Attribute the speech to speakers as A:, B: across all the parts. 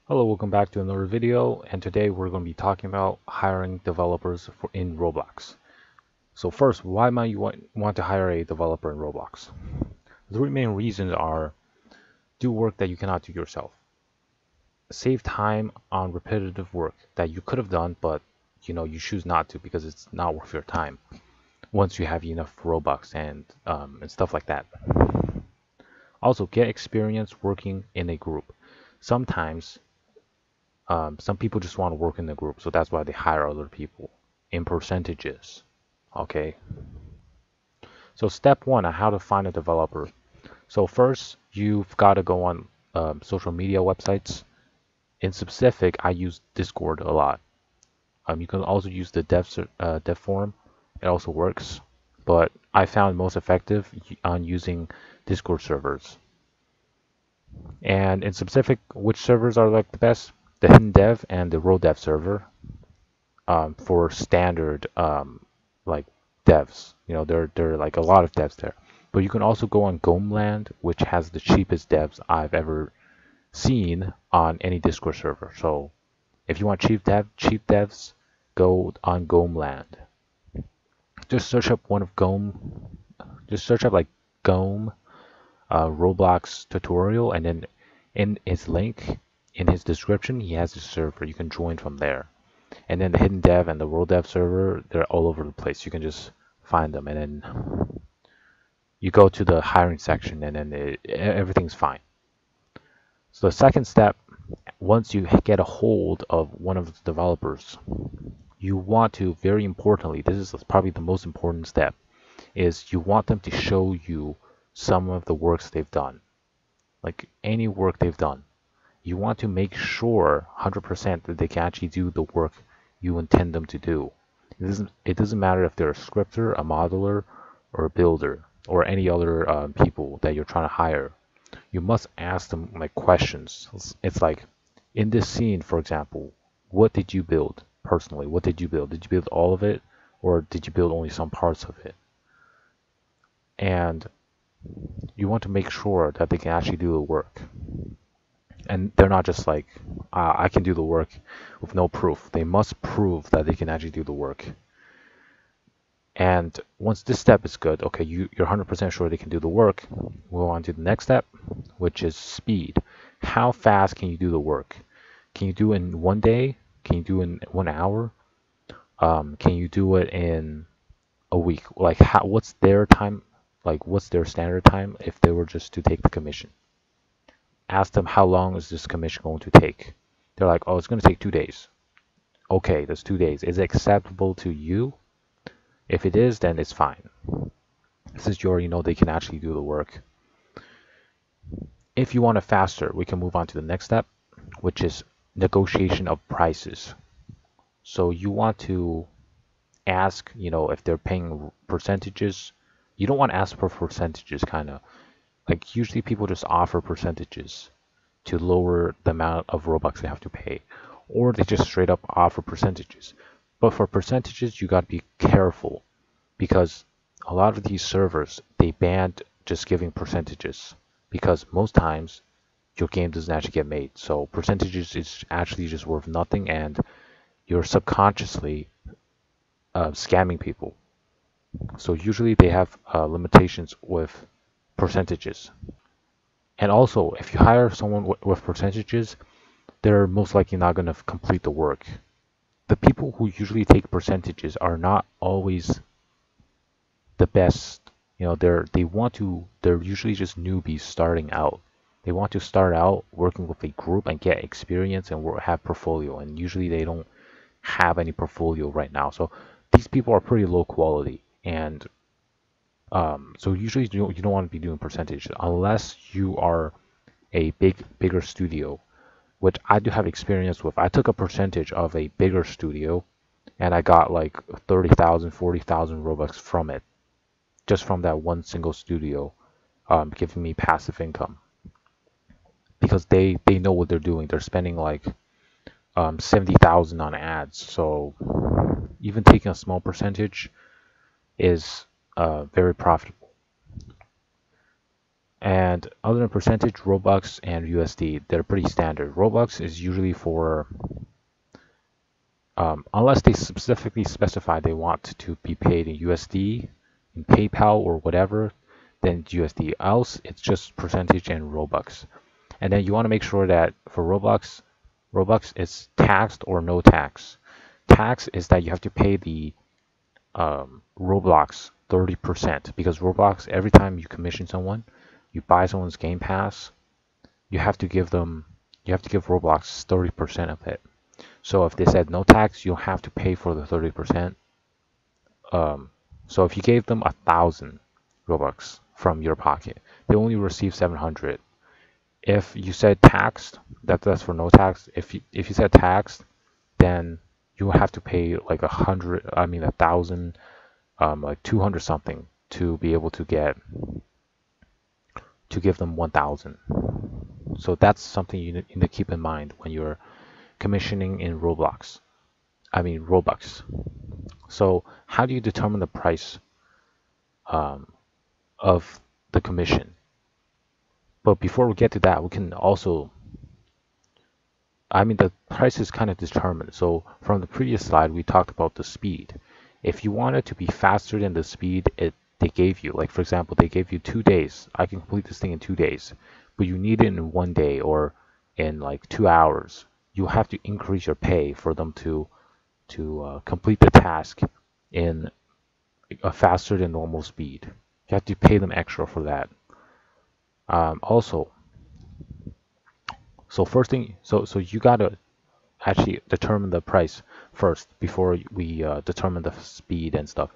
A: Hello, welcome back to another video, and today we're going to be talking about hiring developers in Roblox. So first, why might you want to hire a developer in Roblox? The three main reasons are do work that you cannot do yourself, save time on repetitive work that you could have done, but you choose not to because it's not worth your time once you have enough Robux and stuff like that. Also, get experience working in a group. Sometimes some people just want to work in the group, so that's why they hire other people in percentages. Okay, so step one on how to find a developer. So first, you've got to go on social media websites. In specific, I use Discord a lot. You can also use the dev forum. It also works, but I found most effective on using Discord servers. And in specific, which servers are like the best? The hidden dev and the row dev server. For standard like devs. There are like a lot of devs there. But you can also go on Gomeland, which has the cheapest devs I've ever seen on any Discord server. So if you want cheap devs, go on Gomeland. Just search up one of Gome. Just search up like Gome Roblox tutorial, and then in his link in his description, he has a server. You can join from there. And then the hidden dev and the world dev server, they're all over the place. You can just find them, and then you go to the hiring section, and then everything's fine. So the second step, once you get a hold of one of the developers, you want to, very importantly, this is probably the most important step, is you want them to show you some of the works they've done, like any work they've done. You want to make sure 100% that they can actually do the work you intend them to do. It doesn't matter if they're a scripter, a modeler, or a builder, or any other people that you're trying to hire. You must ask them like questions. It's like, in this scene, for example, what did you build personally? What did you build? Did you build all of it, or did you build only some parts of it? And you want to make sure that they can actually do the work. And they're not just like, I can do the work with no proof. They must prove that they can actually do the work. And once this step is good, okay, you're 100% sure they can do the work, we'll go on to the next step, which is speed. How fast can you do the work? Can you do it in one day? Can you do it in 1 hour? Can you do it in a week? Like, what's their time? Like, what's their standard time if they were just to take the commission? Ask them, how long is this commission going to take? They're like, oh, it's going to take 2 days. Okay, that's 2 days. Is it acceptable to you? If it is, then it's fine. Since you already know they can actually do the work. If you want it faster, we can move on to the next step, which is negotiation of prices. So you want to ask, if they're paying percentages. You don't want to ask for percentages, kind of. Like, usually people just offer percentages to lower the amount of Robux they have to pay. Or they just straight up offer percentages. But for percentages, you got to be careful, because a lot of these servers, they banned just giving percentages, because most times your game doesn't actually get made. So percentages is actually just worth nothing, and you're subconsciously scamming people. So usually they have limitations with percentages. And also, if you hire someone with percentages, they're most likely not going to complete the work. The people who usually take percentages are not always the best. They're usually just newbies starting out. They want to start out working with a group and get experience and have portfolio, and usually they don't have any portfolio right now. So these people are pretty low quality, and so usually you don't want to be doing percentage unless you are a bigger studio, which I do have experience with. I took a percentage of a bigger studio, and I got like 30,000, 40,000 Robux from it, just from that one single studio, giving me passive income. Because they know what they're doing. They're spending like 70,000 on ads. So even taking a small percentage is very profitable. And other than percentage, Robux and USD, they're pretty standard. Robux is usually for, unless they specifically specify they want to be paid in USD, in PayPal or whatever, then it's USD. Else, it's just percentage and Robux. And then you want to make sure that for Robux is taxed or no tax. Tax is that you have to pay the Roblox 30%, because Roblox, every time you commission someone, you buy someone's Game Pass, you have to give Roblox 30% of it. So if they said no tax, you'll have to pay for the 30%. So if you gave them 1,000 Robux from your pocket, they only receive 700. If you said taxed, that's for no tax. If you said taxed, then you have to pay like 1,000, like 200 something to be able to give them 1,000. So that's something you need to keep in mind when you're commissioning in Roblox. Robux. So how do you determine the price of the commission? But before we get to that, we can also, the price is kind of determined. So from the previous slide, we talked about the speed. If you want it to be faster than the speed they gave you, like for example, they gave you 2 days. I can complete this thing in 2 days, but you need it in 1 day or in like 2 hours. You have to increase your pay for them to complete the task in a faster than normal speed. You have to pay them extra for that. Also, so first thing, so you gotta actually determine the price first before we determine the speed and stuff.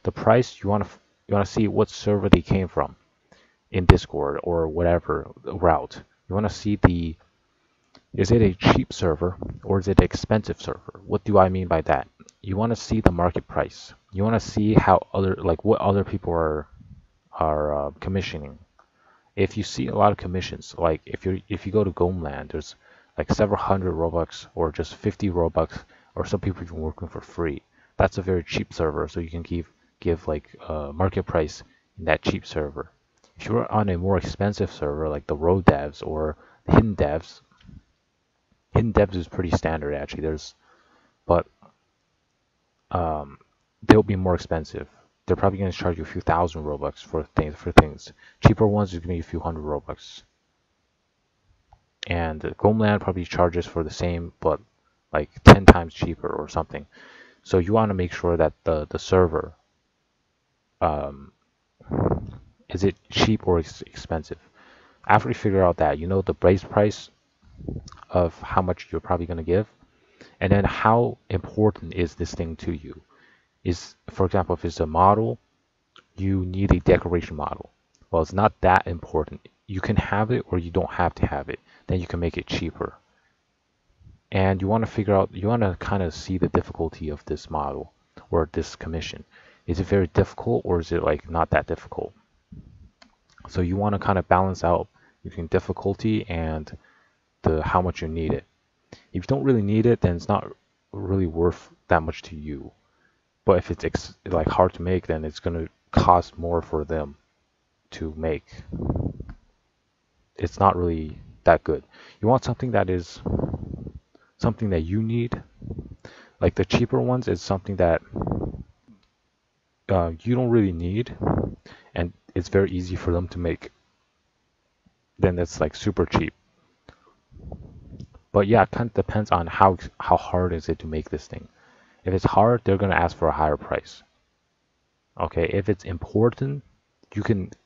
A: The price, you wanna see what server they came from in Discord or whatever route. You wanna see is it a cheap server or is it an expensive server? What do I mean by that? You wanna see the market price. You wanna see how what other people are commissioning. If you see a lot of commissions, like if you go to Gomeland, there's like several hundred Robux or just 50 Robux, or some people even working for free. That's a very cheap server, so you can give like market price in that cheap server. If you're on a more expensive server like the road devs or the hidden devs is pretty standard actually. But they'll be more expensive. They're probably going to charge you a few thousand Robux for things. Cheaper ones is going to be a few hundred Robux. And Gomeland probably charges for the same, but like 10 times cheaper or something. So you want to make sure that the server, is it cheap or expensive? After you figure out that, you know the base price of how much you're probably going to give, and then how important is this thing to you? For example, if it's a model, you need a decoration model. Well, it's not that important. You can have it or you don't have to have it. Then you can make it cheaper. And you want to kind of see the difficulty of this model or this commission. Is it very difficult or is it like not that difficult? So you want to kind of balance out between difficulty and how much you need it. If you don't really need it, then it's not really worth that much to you. But if it's like hard to make, then it's going to cost more for them to make. It's not really that good. You want something that is something that you need. Like the cheaper ones is something that you don't really need, and it's very easy for them to make. Then it's like super cheap. But yeah, it kind of depends on how hard is it to make this thing. If it's hard, they're going to ask for a higher price. Okay, if it's important,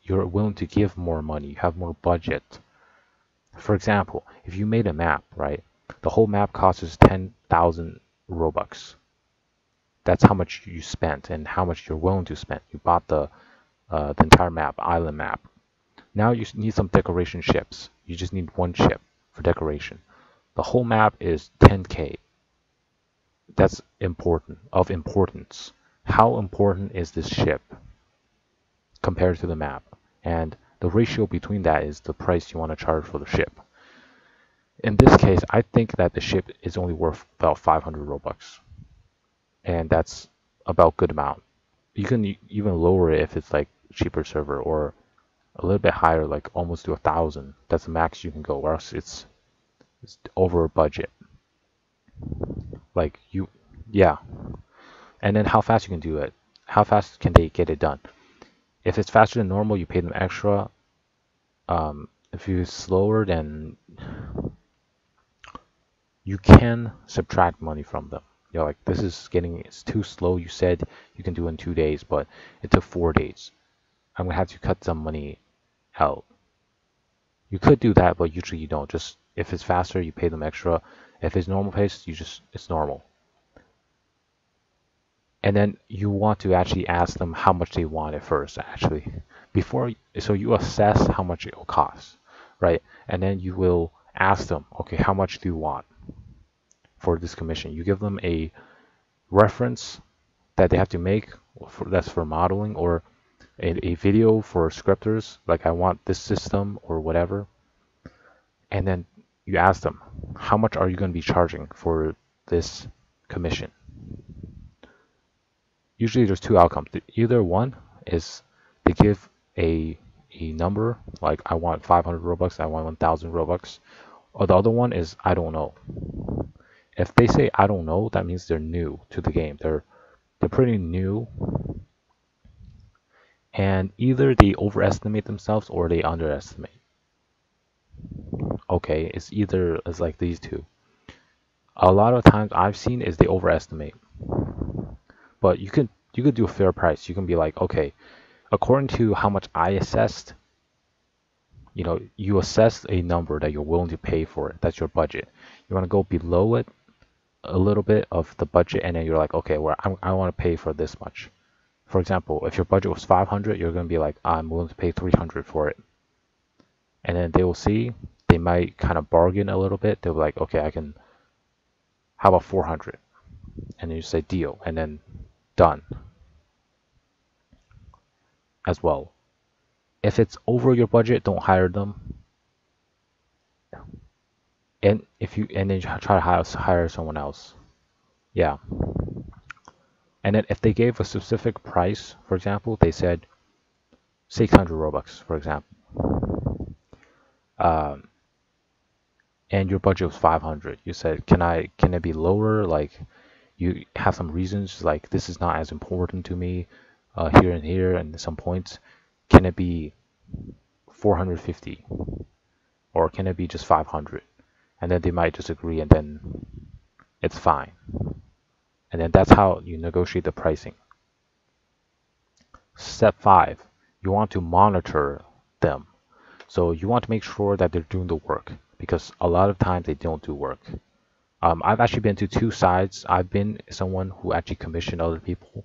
A: you're willing to give more money, you have more budget. For example, if you made a map, right? The whole map costs 10,000 Robux. That's how much you spent and how much you're willing to spend. You bought the entire map, island map. Now you need some decoration ships. You just need one ship for decoration. The whole map is 10K. That's of importance. How important is this ship compared to the map? And the ratio between that is the price you want to charge for the ship. In this case, I think that the ship is only worth about 500 Robux. And that's about good amount. You can even lower it if it's like cheaper server or a little bit higher, like almost to 1,000. That's the max you can go, or else it's over budget. Like you, yeah. And then how fast you can do it. How fast can they get it done? If it's faster than normal, you pay them extra. If you're slower, then you can subtract money from them. You're like, this is it's too slow. You said you can do it in 2 days, but it took 4 days. I'm gonna have to cut some money out. You could do that, but usually you don't. Just if it's faster, you pay them extra. If it's normal pace, it's normal. And then you want to actually ask them how much they want it first, actually, so you assess how much it will cost, right? And then you will ask them, okay, how much do you want for this commission? You give them a reference that they have to make that's for modeling, or a video for scripters, like I want this system or whatever. And then you ask them, how much are you going to be charging for this commission? Usually there's two outcomes. Either one is they give a number, like I want 500 Robux, I want 1,000 Robux. Or the other one is I don't know. If they say I don't know, that means they're new to the game. They're pretty new, and either they overestimate themselves or they underestimate. Okay, it's like these two. A lot of times I've seen is they overestimate. But you could do a fair price. You can be like, okay, according to how much I assessed, you assess a number that you're willing to pay for it. That's your budget. You want to go below it a little bit of the budget, and then you're like, okay, well, I want to pay for this much. For example, if your budget was 500, you're going to be like, I'm willing to pay 300 for it. And then they will see, they might kind of bargain a little bit. They'll be like, okay, how about 400? And then you say deal, and then done as well. If it's over your budget, don't hire them. And then you try to hire someone else. Yeah. And then if they gave a specific price, for example, they said 600 Robux, for example, and your budget was 500. You said, can it be lower? Like, you have some reasons, like this is not as important to me, here and here, and some points. Can it be 450, or can it be just 500? And then they might disagree, and then it's fine. And then that's how you negotiate the pricing. Step 5, you want to monitor them. So you want to make sure that they're doing the work, because a lot of times they don't do work. I've actually been to two sides. I've been someone who actually commissioned other people,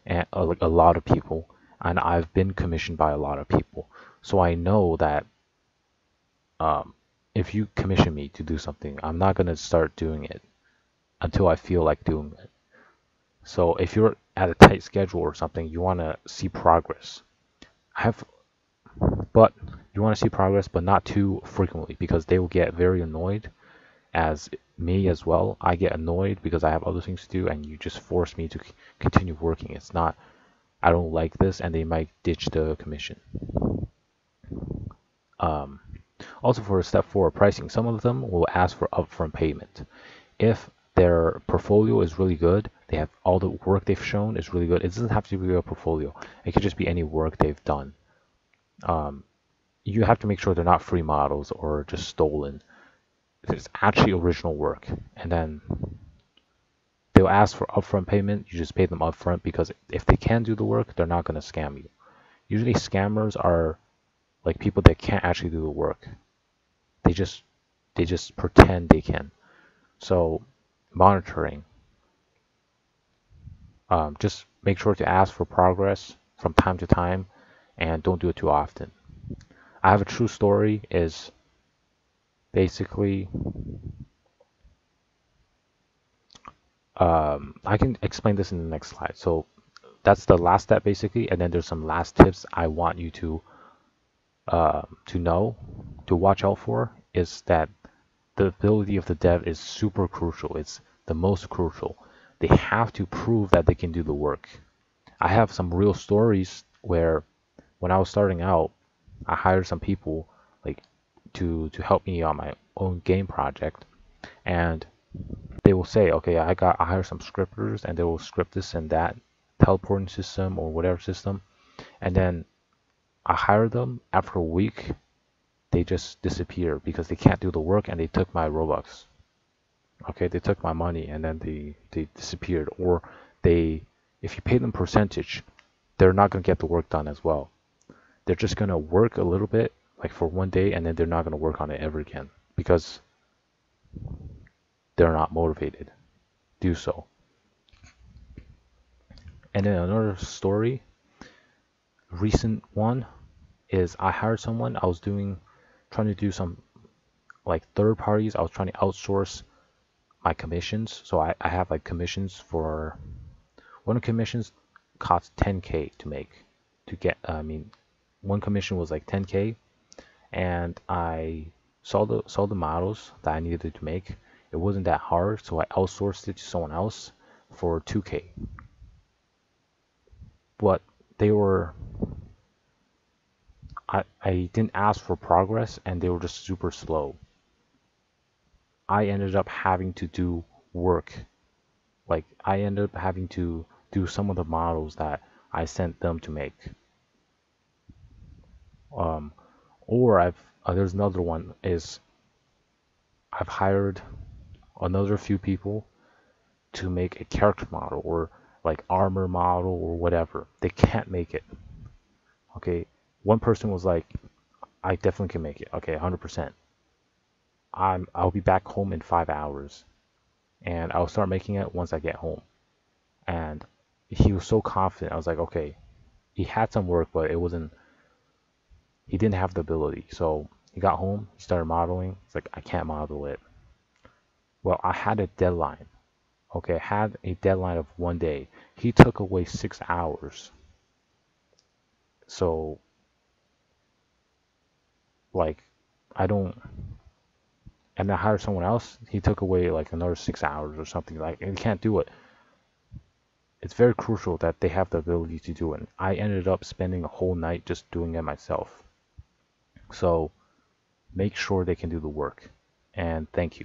A: and like a lot of people, and I've been commissioned by a lot of people. So I know that if you commission me to do something, I'm not going to start doing it until I feel like doing it. So if you're at a tight schedule or something, you want to see progress. But you want to see progress, but not too frequently, because they will get very annoyed, as me as well. I get annoyed because I have other things to do, and you just force me to continue working. It's not, I don't like this, and they might ditch the commission. Also, for step 4, pricing, some of them will ask for upfront payment. If their portfolio is really good, they have all the work they've shown is really good. It doesn't have to be a portfolio. It could just be any work they've done. You have to make sure they're not free models or just stolen. It's actually original work. And then they'll ask for upfront payment. You just pay them upfront, because if they can do the work, they're not going to scam you. Usually scammers are like people that can't actually do the work. They just pretend they can. So monitoring. Just make sure to ask for progress from time to time, and don't do it too often. I have a true story. Is basically, I can explain this in the next slide. So that's the last step basically, and then there's some last tips I want you to know, to watch out for, is that the ability of the dev is super crucial. It's the most crucial. They have to prove that they can do the work. I have some real stories where when I was starting out, I hired some people like to help me on my own game project, and they will say, okay, I hired some scripters, and they will script this and that teleporting system or whatever system, and then I hired them. After a week, they just disappear because they can't do the work, and they took my Robux. Okay, they took my money, and then they disappeared. Or they, if you pay them percentage, they're not gonna get the work done as well. They're just gonna work a little bit, like for one day, and then they're not gonna work on it ever again because they're not motivated to do so. And then another story, recent one, is I hired someone. I was trying to do some like third parties. I was trying to outsource my commissions. So I have like commissions for one of the commissions cost 10K to make to get. I mean, one commission was like 10K, and I saw the models that I needed to make. It wasn't that hard, so I outsourced it to someone else for 2K. But they were I didn't ask for progress, and they were just super slow. I ended up having to do work. Like I ended up having to do some of the models that I sent them to make. Um, or there's another one is I've hired another few people to make a character model or like armor model or whatever. They can't make it. Okay, one person was like, I definitely can make it. Okay, 100%. I'll be back home in 5 hours, and I'll start making it once I get home. And he was so confident. I was like, okay, he had some work, but it wasn't. He didn't have the ability. So he got home, he started modeling. It's like I can't model it. Well, I had a deadline. Okay, I had a deadline of one day. He took away 6 hours. So like I don't. And I hired someone else. He took away like another 6 hours or something. Like he can't do it. It's very crucial that they have the ability to do it. I ended up spending a whole night just doing it myself. So make sure they can do the work. And thank you.